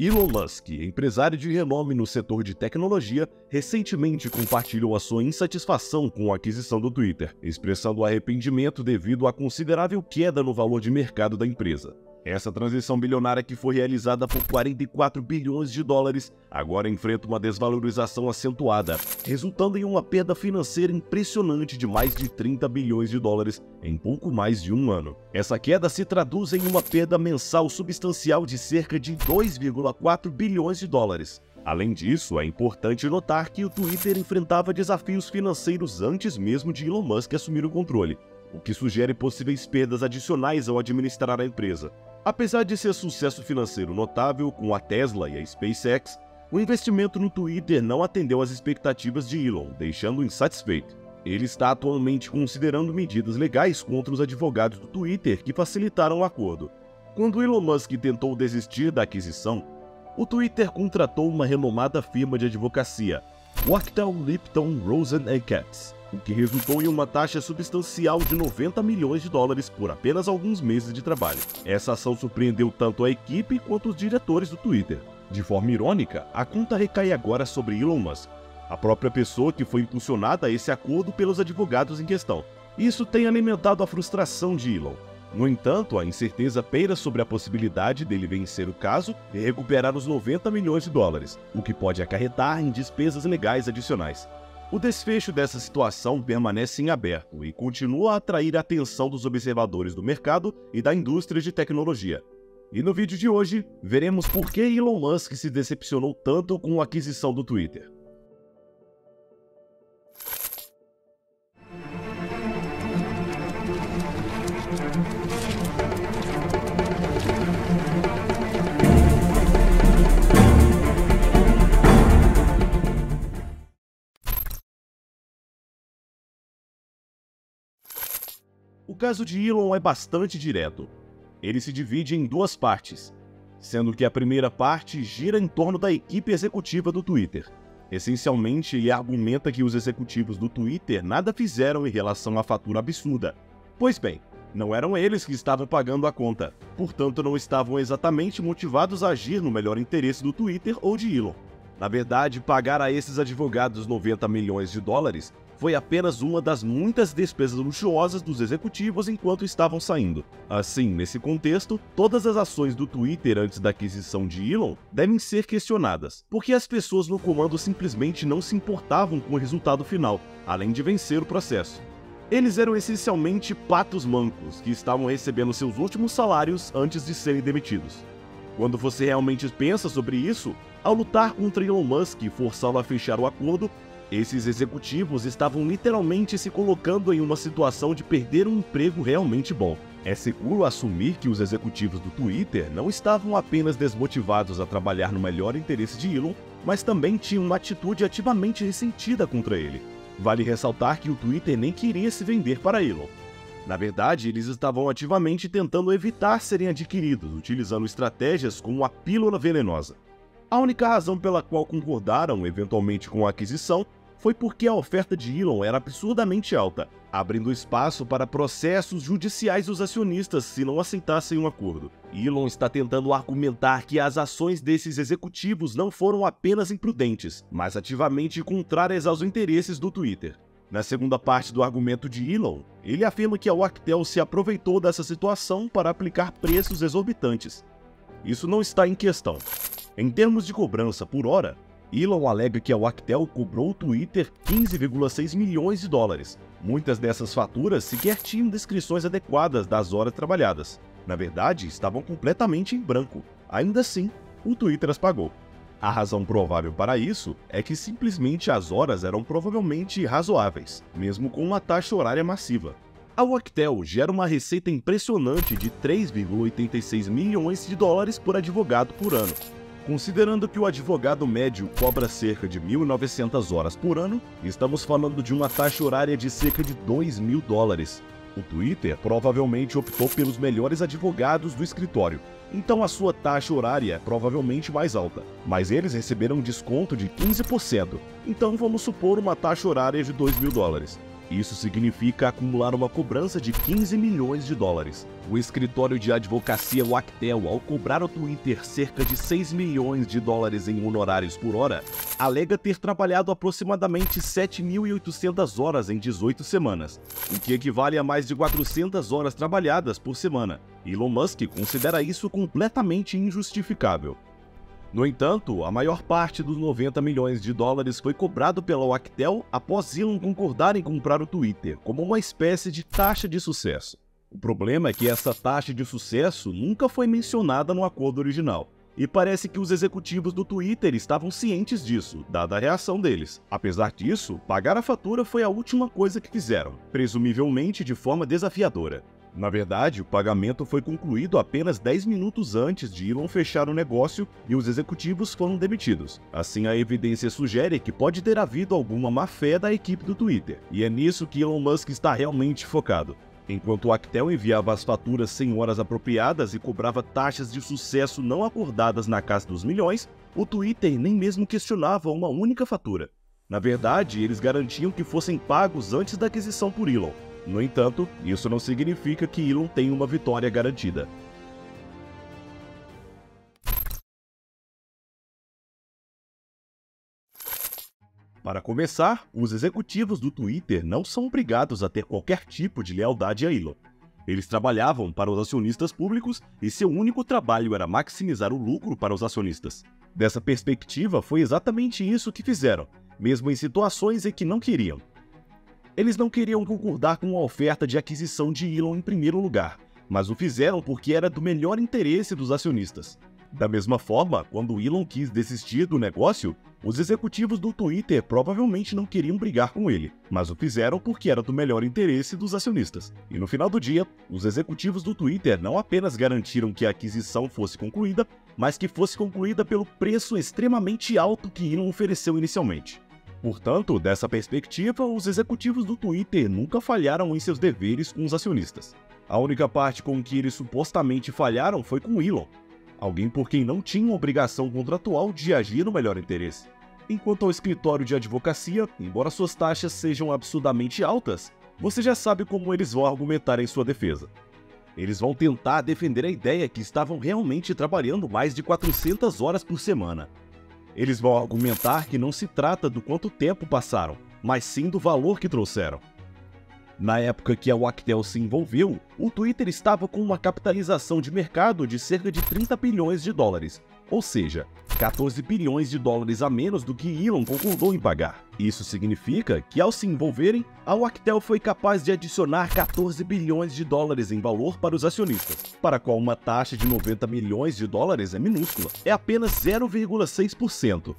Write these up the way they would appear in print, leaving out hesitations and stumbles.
Elon Musk, empresário de renome no setor de tecnologia, recentemente compartilhou a sua insatisfação com a aquisição do Twitter, expressando arrependimento devido à considerável queda no valor de mercado da empresa. Essa transição bilionária, que foi realizada por 44 bilhões de dólares, agora enfrenta uma desvalorização acentuada, resultando em uma perda financeira impressionante de mais de 30 bilhões de dólares em pouco mais de um ano. Essa queda se traduz em uma perda mensal substancial de cerca de 2,4 bilhões de dólares. Além disso, é importante notar que o Twitter enfrentava desafios financeiros antes mesmo de Elon Musk assumir o controle, o que sugere possíveis perdas adicionais ao administrar a empresa. Apesar de seu sucesso financeiro notável com a Tesla e a SpaceX, o investimento no Twitter não atendeu às expectativas de Elon, deixando-o insatisfeito. Ele está atualmente considerando medidas legais contra os advogados do Twitter que facilitaram o acordo. Quando Elon Musk tentou desistir da aquisição, o Twitter contratou uma renomada firma de advocacia, Wachtell, Lipton, Rosen & Katz, o que resultou em uma taxa substancial de 90 milhões de dólares por apenas alguns meses de trabalho. Essa ação surpreendeu tanto a equipe quanto os diretores do Twitter. De forma irônica, a conta recai agora sobre Elon Musk, a própria pessoa que foi impulsionada a esse acordo pelos advogados em questão. Isso tem alimentado a frustração de Elon. No entanto, a incerteza paira sobre a possibilidade dele vencer o caso e recuperar os 90 milhões de dólares, o que pode acarretar em despesas legais adicionais. O desfecho dessa situação permanece em aberto e continua a atrair a atenção dos observadores do mercado e da indústria de tecnologia. E no vídeo de hoje, veremos por que Elon Musk se decepcionou tanto com a aquisição do Twitter. O caso de Elon é bastante direto. Ele se divide em duas partes, sendo que a primeira parte gira em torno da equipe executiva do Twitter. Essencialmente, ele argumenta que os executivos do Twitter nada fizeram em relação à fatura absurda. Pois bem, não eram eles que estavam pagando a conta, portanto não estavam exatamente motivados a agir no melhor interesse do Twitter ou de Elon. Na verdade, pagar a esses advogados 90 milhões de dólares foi apenas uma das muitas despesas luxuosas dos executivos enquanto estavam saindo. Assim, nesse contexto, todas as ações do Twitter antes da aquisição de Elon devem ser questionadas, porque as pessoas no comando simplesmente não se importavam com o resultado final, além de vencer o processo. Eles eram essencialmente patos mancos, que estavam recebendo seus últimos salários antes de serem demitidos. Quando você realmente pensa sobre isso, ao lutar contra Elon Musk e forçá-lo a fechar o acordo, esses executivos estavam literalmente se colocando em uma situação de perder um emprego realmente bom. É seguro assumir que os executivos do Twitter não estavam apenas desmotivados a trabalhar no melhor interesse de Elon, mas também tinham uma atitude ativamente ressentida contra ele. Vale ressaltar que o Twitter nem queria se vender para Elon. Na verdade, eles estavam ativamente tentando evitar serem adquiridos, utilizando estratégias como a pílula venenosa. A única razão pela qual concordaram eventualmente com a aquisição foi porque a oferta de Elon era absurdamente alta, abrindo espaço para processos judiciais dos acionistas se não aceitassem um acordo. Elon está tentando argumentar que as ações desses executivos não foram apenas imprudentes, mas ativamente contrárias aos interesses do Twitter. Na segunda parte do argumento de Elon, ele afirma que a Wachtell se aproveitou dessa situação para aplicar preços exorbitantes. Isso não está em questão. Em termos de cobrança por hora, Elon alega que a Wachtell cobrou o Twitter 15,6 milhões de dólares. Muitas dessas faturas sequer tinham descrições adequadas das horas trabalhadas. Na verdade, estavam completamente em branco. Ainda assim, o Twitter as pagou. A razão provável para isso é que simplesmente as horas eram provavelmente razoáveis, mesmo com uma taxa horária massiva. A Wachtell gera uma receita impressionante de 3,86 milhões de dólares por advogado por ano. Considerando que o advogado médio cobra cerca de 1.900 horas por ano, estamos falando de uma taxa horária de cerca de 2.000 dólares. O Twitter provavelmente optou pelos melhores advogados do escritório, então a sua taxa horária é provavelmente mais alta, mas eles receberam um desconto de 15%, então vamos supor uma taxa horária de 2.000 dólares. Isso significa acumular uma cobrança de 15 milhões de dólares. O escritório de advocacia Wachtel, ao cobrar ao Twitter cerca de 6 milhões de dólares em honorários por hora, alega ter trabalhado aproximadamente 7.800 horas em 18 semanas, o que equivale a mais de 400 horas trabalhadas por semana. Elon Musk considera isso completamente injustificável. No entanto, a maior parte dos 90 milhões de dólares foi cobrado pela Wachtel após Elon concordar em comprar o Twitter, como uma espécie de taxa de sucesso. O problema é que essa taxa de sucesso nunca foi mencionada no acordo original, e parece que os executivos do Twitter estavam cientes disso, dada a reação deles. Apesar disso, pagar a fatura foi a última coisa que fizeram, presumivelmente de forma desafiadora. Na verdade, o pagamento foi concluído apenas 10 minutos antes de Elon fechar o negócio e os executivos foram demitidos. Assim, a evidência sugere que pode ter havido alguma má-fé da equipe do Twitter, e é nisso que Elon Musk está realmente focado. Enquanto o Wachtel enviava as faturas sem horas apropriadas e cobrava taxas de sucesso não acordadas na casa dos milhões, o Twitter nem mesmo questionava uma única fatura. Na verdade, eles garantiam que fossem pagos antes da aquisição por Elon. No entanto, isso não significa que Elon tenha uma vitória garantida. Para começar, os executivos do Twitter não são obrigados a ter qualquer tipo de lealdade a Elon. Eles trabalhavam para os acionistas públicos e seu único trabalho era maximizar o lucro para os acionistas. Dessa perspectiva, foi exatamente isso que fizeram, mesmo em situações em que não queriam. Eles não queriam concordar com a oferta de aquisição de Elon em primeiro lugar, mas o fizeram porque era do melhor interesse dos acionistas. Da mesma forma, quando Elon quis desistir do negócio, os executivos do Twitter provavelmente não queriam brigar com ele, mas o fizeram porque era do melhor interesse dos acionistas. E no final do dia, os executivos do Twitter não apenas garantiram que a aquisição fosse concluída, mas que fosse concluída pelo preço extremamente alto que Elon ofereceu inicialmente. Portanto, dessa perspectiva, os executivos do Twitter nunca falharam em seus deveres com os acionistas. A única parte com que eles supostamente falharam foi com Elon, alguém por quem não tinham obrigação contratual de agir no melhor interesse. Enquanto ao escritório de advocacia, embora suas taxas sejam absurdamente altas, você já sabe como eles vão argumentar em sua defesa. Eles vão tentar defender a ideia que estavam realmente trabalhando mais de 400 horas por semana. Eles vão argumentar que não se trata do quanto tempo passaram, mas sim do valor que trouxeram. Na época que a Wachtel se envolveu, o Twitter estava com uma capitalização de mercado de cerca de 30 bilhões de dólares, ou seja, 14 bilhões de dólares a menos do que Elon concordou em pagar. Isso significa que, ao se envolverem, a Wachtel foi capaz de adicionar 14 bilhões de dólares em valor para os acionistas, para qual uma taxa de 90 milhões de dólares é minúscula, é apenas 0,6%.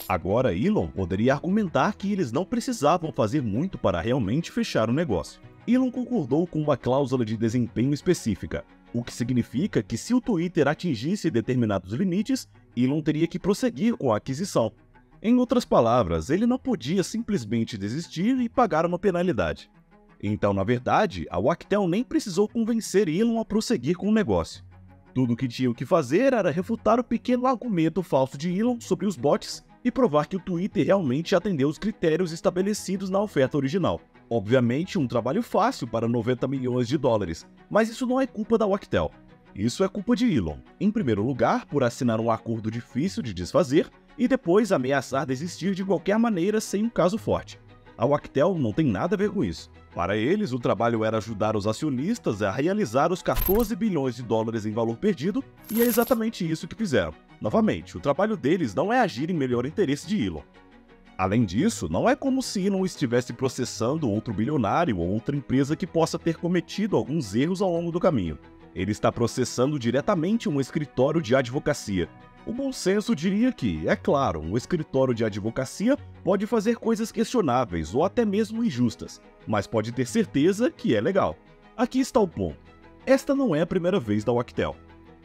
Agora, Elon poderia argumentar que eles não precisavam fazer muito para realmente fechar o negócio. Elon concordou com uma cláusula de desempenho específica, o que significa que se o Twitter atingisse determinados limites, Elon teria que prosseguir com a aquisição. Em outras palavras, ele não podia simplesmente desistir e pagar uma penalidade. Então, na verdade, a Wachtel nem precisou convencer Elon a prosseguir com o negócio. Tudo o que tinham que fazer era refutar o pequeno argumento falso de Elon sobre os bots e provar que o Twitter realmente atendeu os critérios estabelecidos na oferta original. Obviamente, um trabalho fácil para 90 milhões de dólares, mas isso não é culpa da Wachtel. Isso é culpa de Elon, em primeiro lugar, por assinar um acordo difícil de desfazer e depois ameaçar desistir de qualquer maneira sem um caso forte. A Wachtel não tem nada a ver com isso. Para eles, o trabalho era ajudar os acionistas a realizar os 14 bilhões de dólares em valor perdido, e é exatamente isso que fizeram. Novamente, o trabalho deles não é agir em melhor interesse de Elon. Além disso, não é como se Elon estivesse processando outro bilionário ou outra empresa que possa ter cometido alguns erros ao longo do caminho. Ele está processando diretamente um escritório de advocacia. O bom senso diria que, é claro, um escritório de advocacia pode fazer coisas questionáveis ou até mesmo injustas, mas pode ter certeza que é legal. Aqui está o ponto. Esta não é a primeira vez da Wachtel.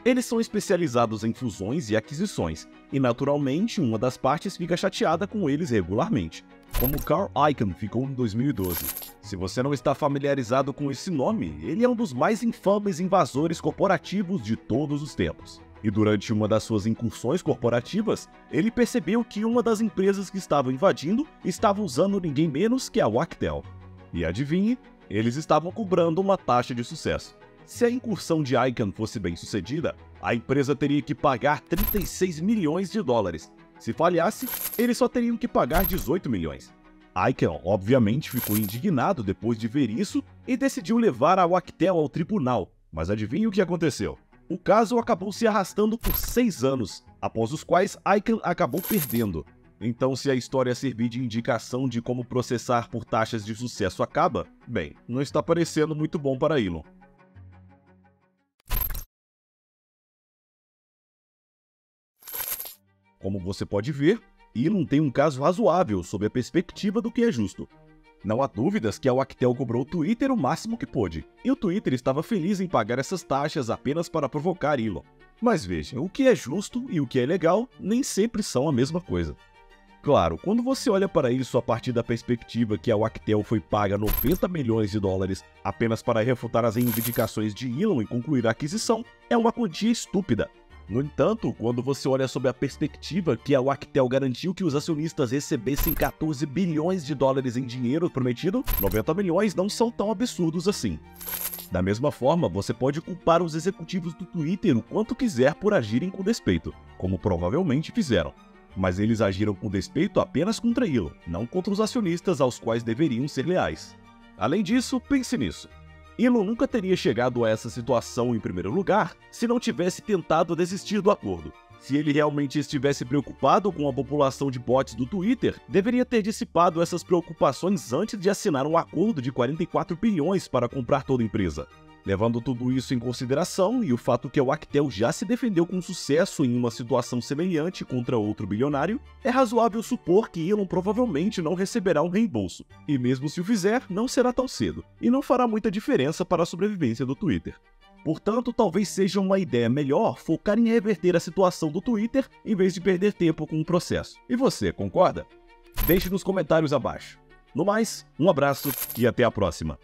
Eles são especializados em fusões e aquisições, e naturalmente uma das partes fica chateada com eles regularmente, como Carl Icahn ficou em 2012. Se você não está familiarizado com esse nome, ele é um dos mais infames invasores corporativos de todos os tempos. E durante uma das suas incursões corporativas, ele percebeu que uma das empresas que estavam invadindo estava usando ninguém menos que a Wachtel. E adivinhe, eles estavam cobrando uma taxa de sucesso. Se a incursão de Icahn fosse bem sucedida, a empresa teria que pagar 36 milhões de dólares. Se falhasse, eles só teriam que pagar 18 milhões. Icahn, obviamente, ficou indignado depois de ver isso e decidiu levar a Wachtel ao tribunal. Mas adivinhe o que aconteceu? O caso acabou se arrastando por 6 anos, após os quais Icahn acabou perdendo. Então, se a história servir de indicação de como processar por taxas de sucesso acaba, bem, não está parecendo muito bom para Elon. Como você pode ver, Elon tem um caso razoável sob a perspectiva do que é justo. Não há dúvidas que a Wachtel cobrou o Twitter o máximo que pôde, e o Twitter estava feliz em pagar essas taxas apenas para provocar Elon. Mas veja, o que é justo e o que é legal nem sempre são a mesma coisa. Claro, quando você olha para isso a partir da perspectiva que a Wachtel foi paga 90 milhões de dólares apenas para refutar as reivindicações de Elon e concluir a aquisição, é uma quantia estúpida. No entanto, quando você olha sob a perspectiva que a Wachtel garantiu que os acionistas recebessem 14 bilhões de dólares em dinheiro prometido, 90 milhões não são tão absurdos assim. Da mesma forma, você pode culpar os executivos do Twitter o quanto quiser por agirem com despeito, como provavelmente fizeram. Mas eles agiram com despeito apenas contra Elon, não contra os acionistas aos quais deveriam ser leais. Além disso, pense nisso. Elon nunca teria chegado a essa situação em primeiro lugar se não tivesse tentado desistir do acordo. Se ele realmente estivesse preocupado com a população de bots do Twitter, deveria ter dissipado essas preocupações antes de assinar um acordo de 44 bilhões para comprar toda a empresa. Levando tudo isso em consideração e o fato que a Wachtel já se defendeu com sucesso em uma situação semelhante contra outro bilionário, é razoável supor que Elon provavelmente não receberá um reembolso, e mesmo se o fizer, não será tão cedo, e não fará muita diferença para a sobrevivência do Twitter. Portanto, talvez seja uma ideia melhor focar em reverter a situação do Twitter em vez de perder tempo com o processo. E você, concorda? Deixe nos comentários abaixo. No mais, um abraço e até a próxima.